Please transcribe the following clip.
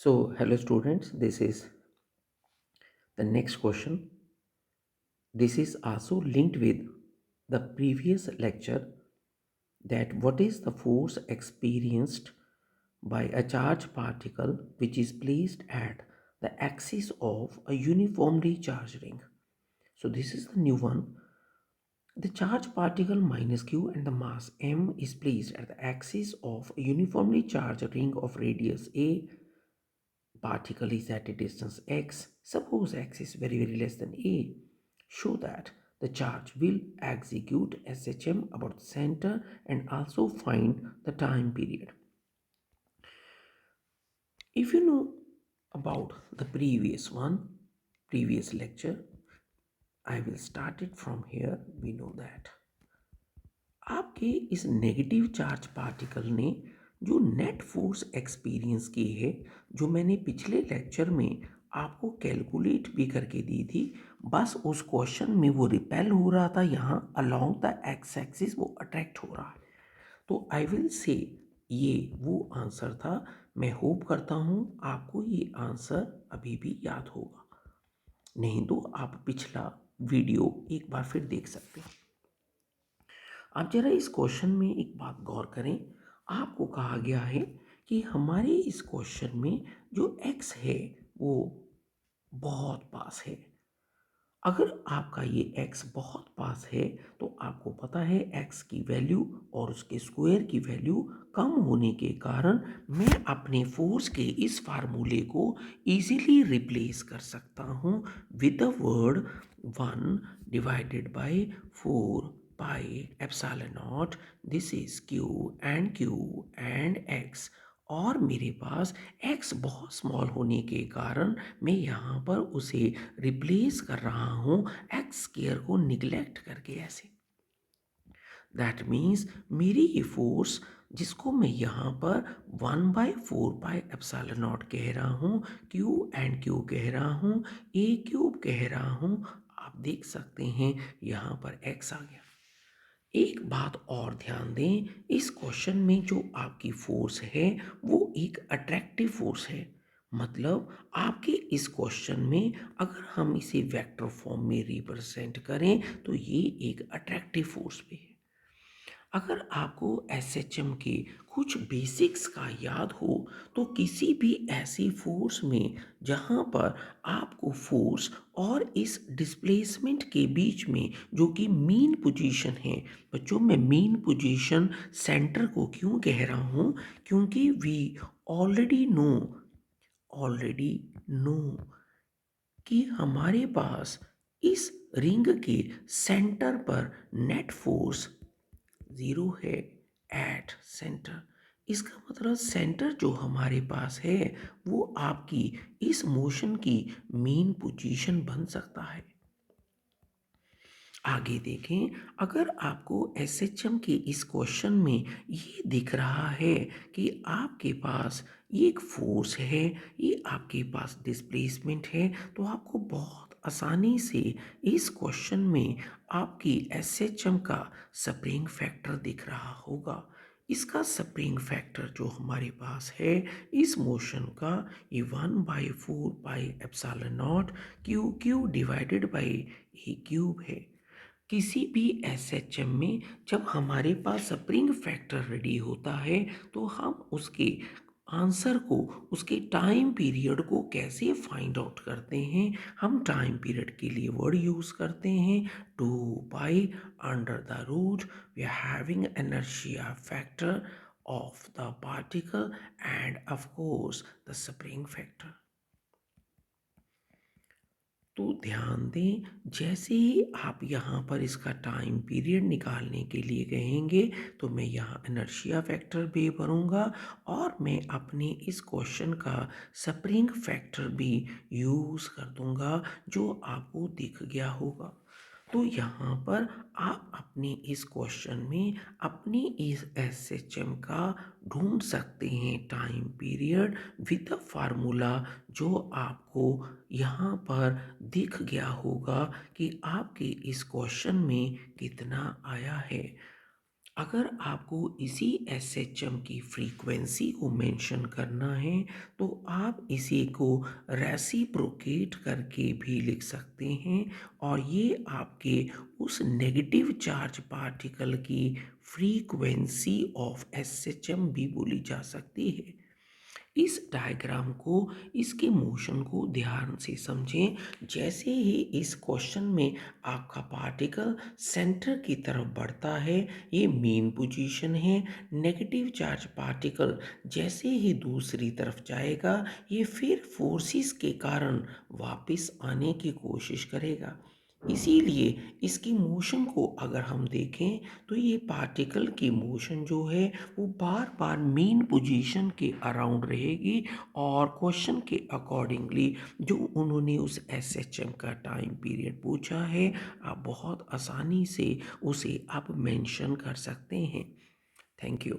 So, hello students, this is the next question. This is also linked with the previous lecture, that what is the force experienced by a charged particle which is placed at the axis of a uniformly charged ring. So this is the new one. The charged particle minus q and the mass m is placed at the axis of a uniformly charged ring of radius a. Particle is at a distance x. Suppose x is very less than a. Show that the charge will execute SHM about the center and also find the time period. If you know about the previous lecture, I will start it from here. We know that आपके इस negative charge particle ने जो net force experience की है, जो मैंने पिछले lecture में आपको कैलकुलेट भी करके दी थी, बस उस क्वेश्चन में वो रिपेल हो रहा था, यहाँ अलोंग द एक्स एक्सिस वो अट्रैक्ट हो रहा है। तो आई विल से ये वो आंसर था। मैं होप करता हूँ आपको ये आंसर अभी भी याद होगा, नहीं तो आप पिछला वीडियो एक बार फिर देख सकते हैं। आप जरा इस क्वेश्चन में एक बात गौर करें। आपको कहा गया है कि हमारे इस क्वेश्चन में जो x है वो बहुत पास है। अगर आपका ये x बहुत पास है तो आपको पता है x की वैल्यू और उसके स्क्वायर की वैल्यू कम होने के कारण मैं अपने फोर्स के इस फार्मूले को इजीली रिप्लेस कर सकता हूँ with the word 1 divided by 4 pi epsilon not. This is q and x, और मेरे पास x बहुत स्मॉल होने के कारण मैं यहाँ पर उसे रिप्लेस कर रहा हूँ एक्स स्क्वायर को निगलेक्ट करके ऐसे। दैट मीन्स मेरी ये फोर्स जिसको मैं यहाँ पर 1/4 पाई एप्सिलॉन नॉट कह रहा हूँ, Q कह रहा हूँ, a³ कह रहा हूँ, आप देख सकते हैं यहाँ पर x आ गया। एक बात और ध्यान दें, इस क्वेश्चन में जो आपकी फोर्स है वो एक अट्रैक्टिव फोर्स है। मतलब आपके इस क्वेश्चन में अगर हम इसे वेक्टर फॉर्म में रिप्रेजेंट करें तो ये एक अट्रैक्टिव फोर्स भी है। अगर आपको एसएचएम के कुछ बेसिक्स का याद हो तो किसी भी ऐसी फोर्स में जहाँ पर आपको फोर्स और इस डिस्प्लेसमेंट के बीच में जो कि मीन पोजीशन है, बच्चों मैं मीन पोजीशन सेंटर को क्यों कह रहा हूँ, क्योंकि वी ऑलरेडी नो कि हमारे पास इस रिंग के सेंटर पर नेट फोर्स 0 है एट सेंटर। इसका मतलब सेंटर जो हमारे पास है वो आपकी इस मोशन की मेन पोजीशन बन सकता है। आगे देखें, अगर आपको एसएचएम के इस क्वेश्चन में ये दिख रहा है कि आपके पास ये एक फोर्स है, ये आपके पास डिस्प्लेसमेंट है, तो आपको बहुत आसानी से इस क्वेश्चन में आपकी एसएचएम का स्प्रिंग फैक्टर दिख रहा होगा। इसका स्प्रिंग फैक्टर जो हमारे पास है इस मोशन का, ये 1/4 pi epsilon not Q divided by a³ है। किसी भी एसएचएम में जब हमारे पास स्प्रिंग फैक्टर रेडी होता है तो हम उसके आंसर को, उसके टाइम पीरियड को कैसे फाइंड आउट करते हैं। हम टाइम पीरियड के लिए वर्ड यूज़ करते हैं 2 pi under the root we are having inertia factor of the particle and of course the spring factor. तो ध्यान दें, जैसे ही आप यहाँ पर इसका टाइम पीरियड निकालने के लिए कहेंगे तो मैं यहाँ इनर्शिया फैक्टर भी भरूँगा और मैं अपने इस क्वेश्चन का स्प्रिंग फैक्टर भी यूज़ कर दूँगा जो आपको दिख गया होगा। तो यहाँ पर आप अपने इस क्वेश्चन में अपनी इस एसएचएम का ढूंढ सकते हैं time period with the formula जो आपको यहाँ पर दिख गया होगा कि आपके इस क्वेश्चन में कितना आया है। अगर आपको इसी एसएचएम की फ्रीक्वेंसी को मेंशन करना है तो आप इसी को रेसिप्रोकेट करके भी लिख सकते हैं और ये आपके उस नेगेटिव चार्ज पार्टिकल की फ्रीक्वेंसी ऑफ एसएचएम भी बोली जा सकती है। इस डायग्राम को, इसके मोशन को ध्यान से समझें। जैसे ही इस क्वेश्चन में आपका पार्टिकल सेंटर की तरफ बढ़ता है, ये मेन पोजीशन है। नेगेटिव चार्ज पार्टिकल जैसे ही दूसरी तरफ जाएगा, ये फिर फोर्सेस के कारण वापस आने की कोशिश करेगा। इसीलिए इसकी मोशन को अगर हम देखें तो ये पार्टिकल की मोशन जो है वो बार बार मेन पोजीशन के अराउंड रहेगी और क्वेश्चन के अकॉर्डिंगली जो उन्होंने उस एसएचएम का टाइम पीरियड पूछा है, आप बहुत आसानी से उसे आप मेंशन कर सकते हैं। Thank you.